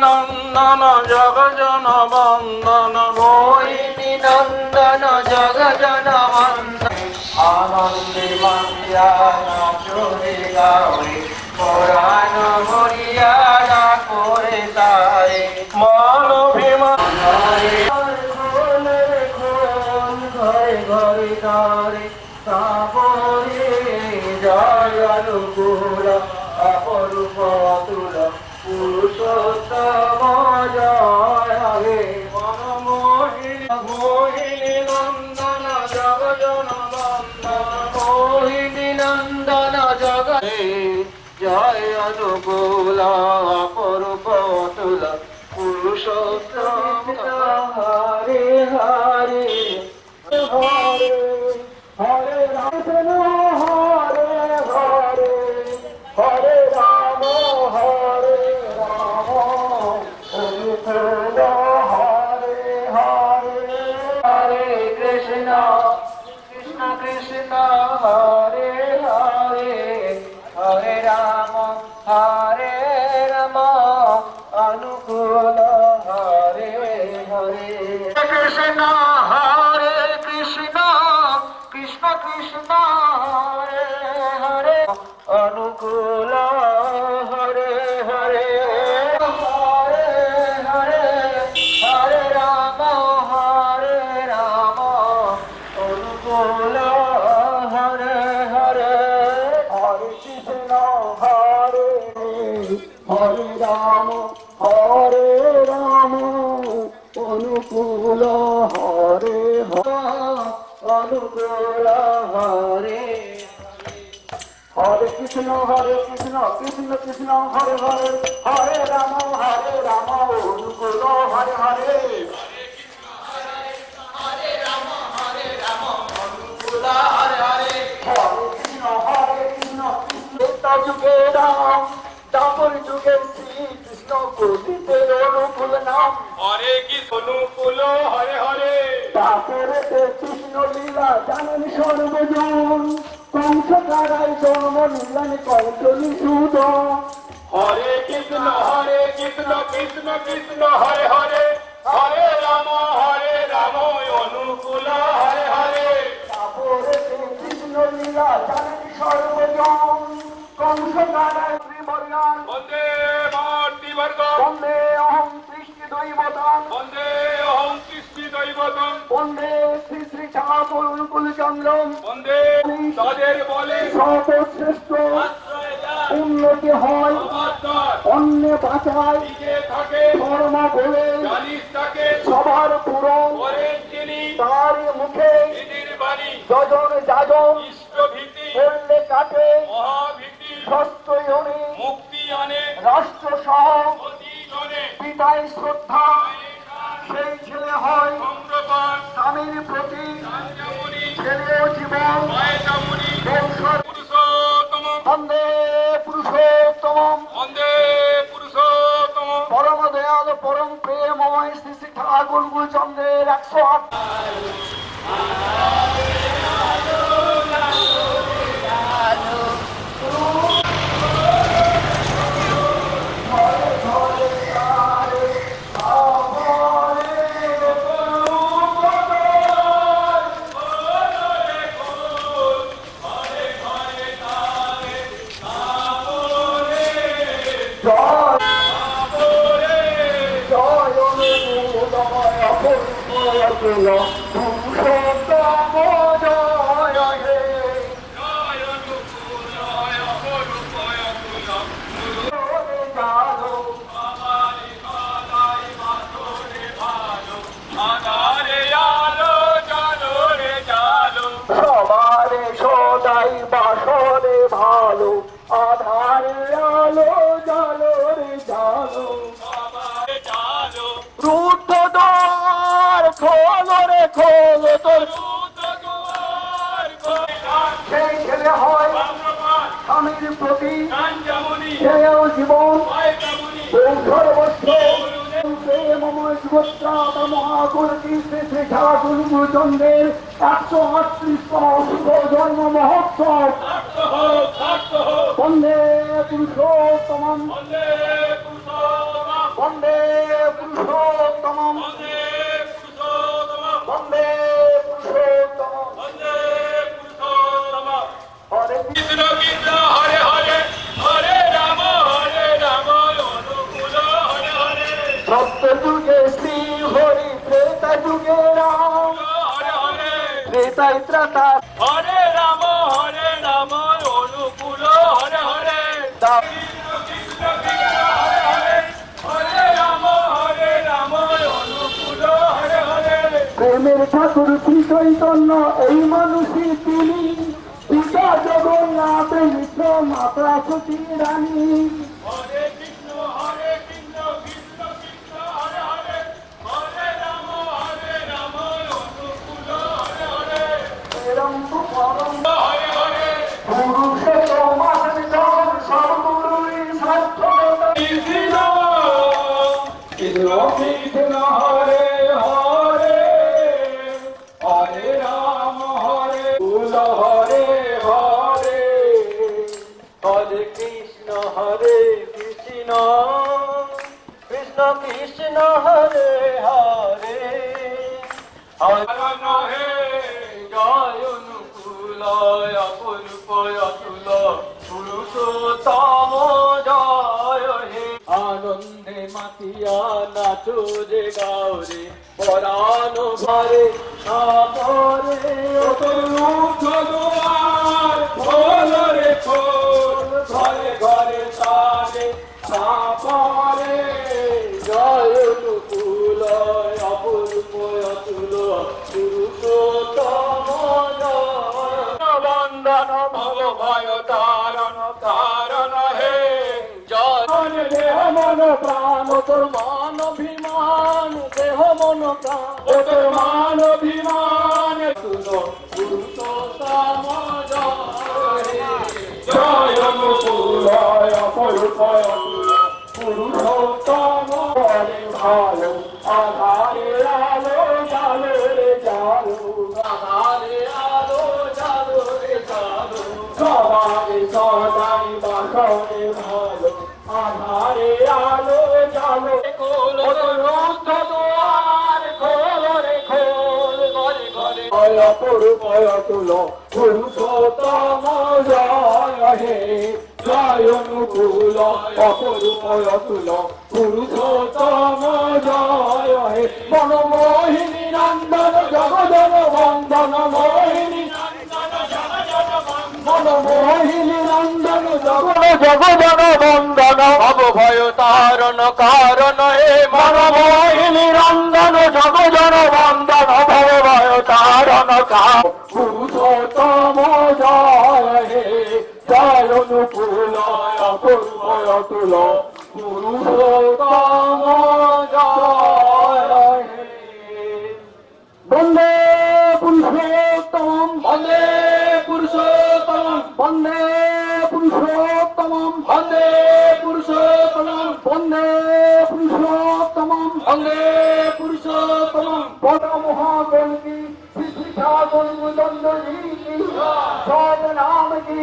নন্দন জগজন বন্দন মোহিনী নন্দন জগজন বন্দন আনন্দে বাঁধিয়া নাচরে গায়ে পরাণ ভরিয়া করে তাই মন অভিমান ঘরে ঘরে ঘরে তাপরে জয় অনুকূল অপরূপ অতুল পুরুষোত্তম জয় হে মোহিনী নন্দন জগজন বন্দন মোহিনী নন্দন জগ জয় অনুকূল অপরূপ অতুল পুরুষোত্তম হরে হরে হরে হরে রাম হরে হরে হরে রাম হরে রাম হরে হরে হরে হরে কৃষ্ণ কৃষ্ণ কৃষ্ণ হরে হরে হরে রাম অনুকূল হরে হরে কৃষ্ণ হরে কৃষ্ণ কৃষ্ণ কৃষ্ণ হরে হরে অনুকূল হরে হরে হরে হরে হরে রাম অনুকূল হরে হরে হরে কৃষ্ণ হরে হরে রাম অনুকূল হরে অনুকূল হরে হরে কৃষ্ণ কৃষ্ণ কৃষ্ণ হরে হরে হরে রাম অনুকূল হরে হরে যুগে রাম দাপর যুগে শ্রীকৃষ্ণ কবিতের অনুকূল নাম হরে কৃষ্ণ অনুকূল হরে হরে তারপরে কৃষ্ণ লীলা জানেন সর্বজন কংস কারাই জন্ম নিলেন কৌশলী সুদ হরে কৃষ্ণ কৃষ্ণ কৃষ্ণ হরে হরে হরে রাম অনুকূল হরে হরে তারপরে কৃষ্ণ লীলা জানেন সর্বজন কংস কারাই ত্রিবর্গান বন্দে মাতৃবর্গম বন্দে অহং সৃষ্টি দৈবতম বন্দে অহং সৃষ্টি দৈবতম বন্দে শ্রী শ্রী ঠাকুর অনুকূল চন্দ্রম বন্দে তাদের বলে সর্বশ্রেষ্ঠ উন্নতি হয় অন্য বাঁচায় ধর্ম বলে সবার পূরণ তার মুখে যজন যাজন বললে কাটে মুক্তি আনে রাষ্ট্র সহ পিতায় শ্রদ্ধা সেই ছেলে হয় স্বামীর প্রতি ছেলে জীবন বন্দে পুরুষোত্তম পরম দয়াল পরম প্রেমময় শ্রী শ্রী ঠাকুর গুরুচন্দ্রের 108 ভালো আধারে আলো জালো রে জালো রুদ্ধদ্বার খোলো রে খোলো তোর সেই ছেলে হয় স্বামীর প্রতি সেও জীবন সর্বস্ব প্রেমময় যুগত্রাত মহাকুলকি শ্রী শ্রী ঠাকুর গুরুচন্দ্রের 138তম শুভ জন্ম মহোৎসব বন্দে পুরুষোত্তমম বন্দে পুরুষোত্তমম বন্দে পুরুষোত্তমম হরে কৃষ্ণ কৃষ্ণ হরে হরে হরে রাম অনুকূল হরে হরে সত্য যুগে শ্রী হরি ত্রেতা যুগে রাম হরে হরে ত্রেতায় ত্রাতা হরে রাম অনুকূল হরে হরে কৃষ্ণ কৃষ্ণ হরে হরে হরে রাম অনুকূল হরে হরে প্রেমের ঠাকুর শ্রী চৈতন্য এই মানুষই তিনি পিতা জগন্নাথ মিত্র মাতা সতী রানী হরে কৃষ্ণ কৃষ্ণ কৃষ্ণ হরে হরে হরে রাম অনুকূল হরে হরে এরম তো পরম হরে হরে পুরুষোত্তম সর্বগুরুই সার্থকতা কৃষ্ণ কৃষ্ণ কৃষ্ণ হরে হরে হরে রাম হরে কুল হরে হরে হরে কৃষ্ণ কৃষ্ণ কৃষ্ণ হরে হরে হরে হে জয় অনুকূল অপরূপ অতুল পুরুষোত্তম জয় হে আনন্দে মাতিয়া নাচো রে গাও রে পরাণ ঘরে আপরে দুয়ার খোল রে খোল ঘরে ঘরে সারে সাপরে জয় অনুকূল অপরূপ অতুল পুরুষোত্তম বন্দন ভব ভয় তারণ কারণ হে জয় দেহ মন প্রাণ তোর মান অভিমান দেহ মন প্রাণ তোর মান অভিমান পুরুষোত্তম জয় অনুকূল অপরূপ অতুল পুরুষোত্তম ভালো আধারে আলো জালো রে জালো আধারে আলো জালো রে জালো সবাই সদাই বাসনে ভালো আধারে আলো জালো খোল রুদ্ধ দুয়ার খোল রে খোল ঘরে ঘরে অপরূপ অতুল পুরুষোত্তম জয় হে জয় অনুকূল অপরূপ অতুল পুরুষোত্তম জয় হে মনমোহিনী নন্দন জগজন বন্দন মোহিনী মনমোহিনী নন্দন জগজন বন্দন অবভয় তারণ কারণ হে মনমোহিনী নন্দন জগজন বন্দন অবভয় তারণ কারণ পুরুষোত্তম জয় হে জয় অনুকূল অপরূপ অতুল পুরুষোত্তম জয় হে বন্দে পুরুষোত্তম বন্দে পুরুষোত্তম বন্দে পুরুষোত্তম বন্দে পুরুষোত্তম বন্দে পুরুষোত্তম বন্দে পুরুষোত্তম বড় মহাগণী শিক্ষা গণদণ্ড সব নাম কি